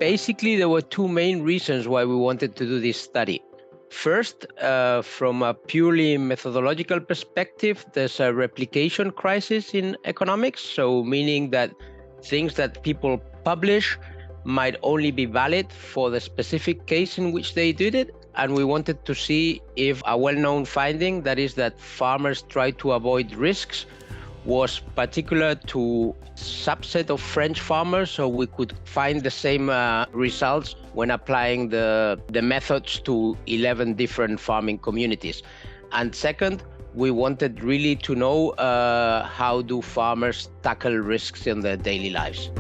Basically, there were two main reasons why we wanted to do this study. First, from a purely methodological perspective, there's a replication crisis in economics. So meaning that things that people publish might only be valid for the specific case in which they did it. And we wanted to see if a well-known finding, that is that farmers try to avoid risks, was particular to subset of French farmers, so we could find the same results when applying the methods to 11 different farming communities. And second, we wanted really to know how do farmers tackle risks in their daily lives.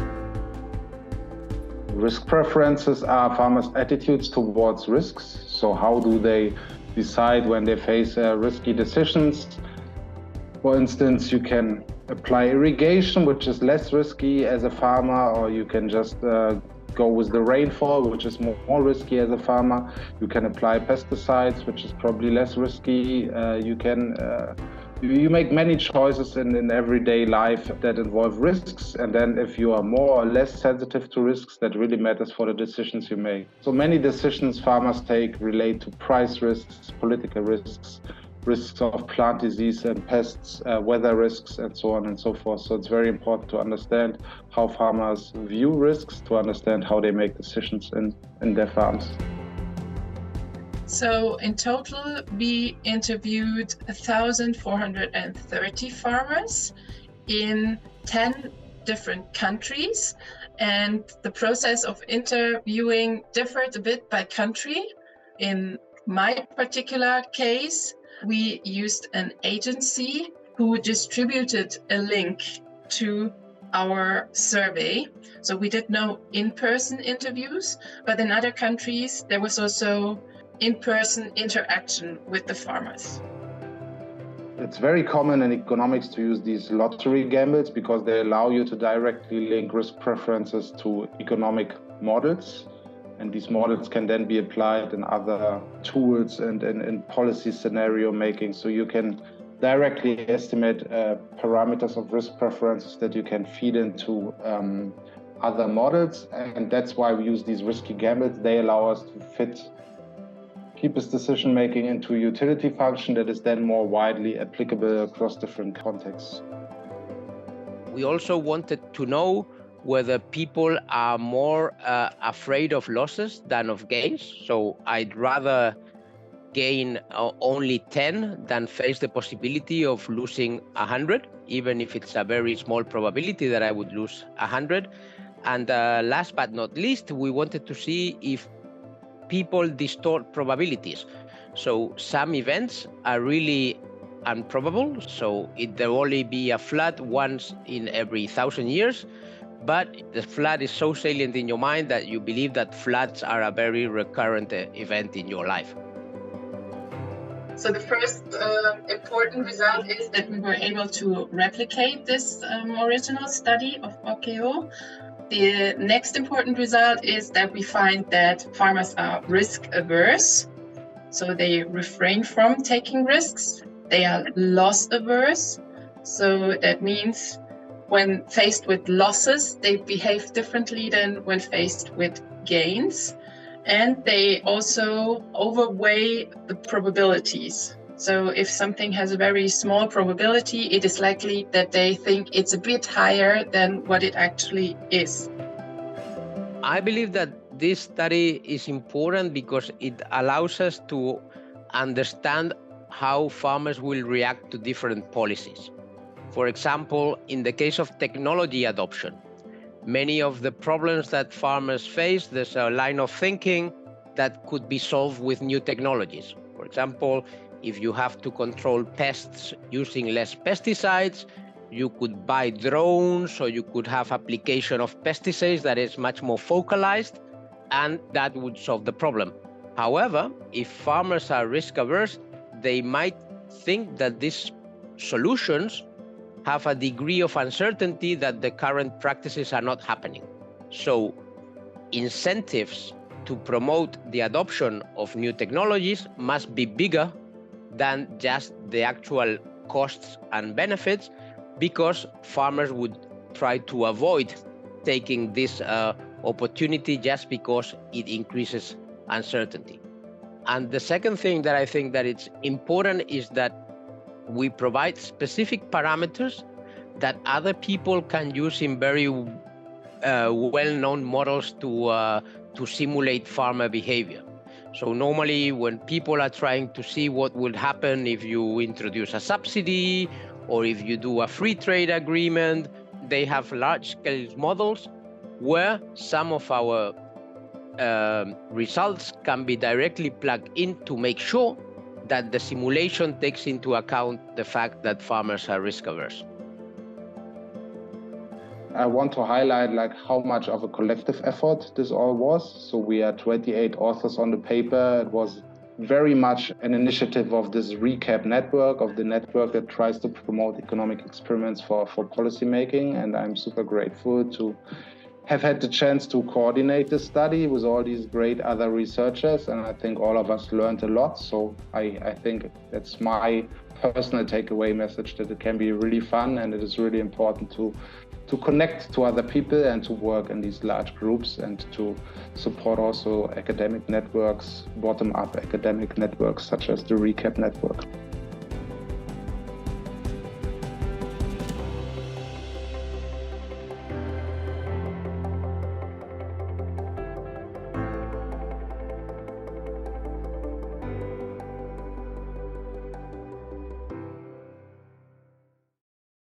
Risk preferences are farmers' attitudes towards risks. So how do they decide when they face risky decisions? For instance, you can apply irrigation, which is less risky as a farmer, or you can just go with the rainfall, which is more risky as a farmer. You can apply pesticides, which is probably less risky. You make many choices in everyday life that involve risks. And then if you are more or less sensitive to risks, that really matters for the decisions you make. So many decisions farmers take relate to price risks, political risks, risks of plant disease and pests, weather risks, and so on and so forth. So it's very important to understand how farmers view risks, to understand how they make decisions in their farms. So in total, we interviewed 1,430 farmers in 10 different countries. And the process of interviewing differed a bit by country. In my particular case, we used an agency who distributed a link to our survey. So we did no in-person interviews, but in other countries, there was also in-person interaction with the farmers. It's very common in economics to use these lottery gambles because they allow you to directly link risk preferences to economic models. And these models can then be applied in other tools and in policy scenario making. So you can directly estimate parameters of risk preferences that you can feed into other models. And that's why we use these risky gambles. They allow us to fit people's decision making into a utility function that is then more widely applicable across different contexts. We also wanted to know whether people are more afraid of losses than of gains. So I'd rather gain only 10 than face the possibility of losing 100, even if it's a very small probability that I would lose 100. And last but not least, we wanted to see if people distort probabilities. So some events are really improbable. So there'll only be a flood once in every 1,000 years. But the flood is so salient in your mind that you believe that floods are a very recurrent event in your life. So the first important result is that we were able to replicate this original study of OKO. The next important result is that we find that farmers are risk averse. So they refrain from taking risks. They are loss averse. So that means when faced with losses, they behave differently than when faced with gains. And they also overweigh the probabilities. So if something has a very small probability, it is likely that they think it's a bit higher than what it actually is. I believe that this study is important because it allows us to understand how farmers will react to different policies. For example, in the case of technology adoption, many of the problems that farmers face, there's a line of thinking that could be solved with new technologies. For example, if you have to control pests using less pesticides, you could buy drones, or you could have application of pesticides that is much more focalized, and that would solve the problem. However, if farmers are risk averse, they might think that these solutions have a degree of uncertainty that the current practices are not happening. So incentives to promote the adoption of new technologies must be bigger than just the actual costs and benefits, because farmers would try to avoid taking these opportunity just because it increases uncertainty. And the second thing that I think that it's important is that we provide specific parameters that other people can use in very well-known models to simulate farmer behavior. So normally when people are trying to see what would happen if you introduce a subsidy or if you do a free trade agreement, they have large-scale models where some of our results can be directly plugged in to make sure that the simulation takes into account the fact that farmers are risk averse. I want to highlight how much of a collective effort this all was. So we are 28 authors on the paper. It was very much an initiative of this REECAP network, of the network that tries to promote economic experiments for policymaking. And I'm super grateful to have had the chance to coordinate this study with all these great other researchers. And I think all of us learned a lot. So I think that's my personal takeaway message, that it can be really fun and it is really important to connect to other people and to work in these large groups and to support also academic networks, bottom-up academic networks such as the REECAP network.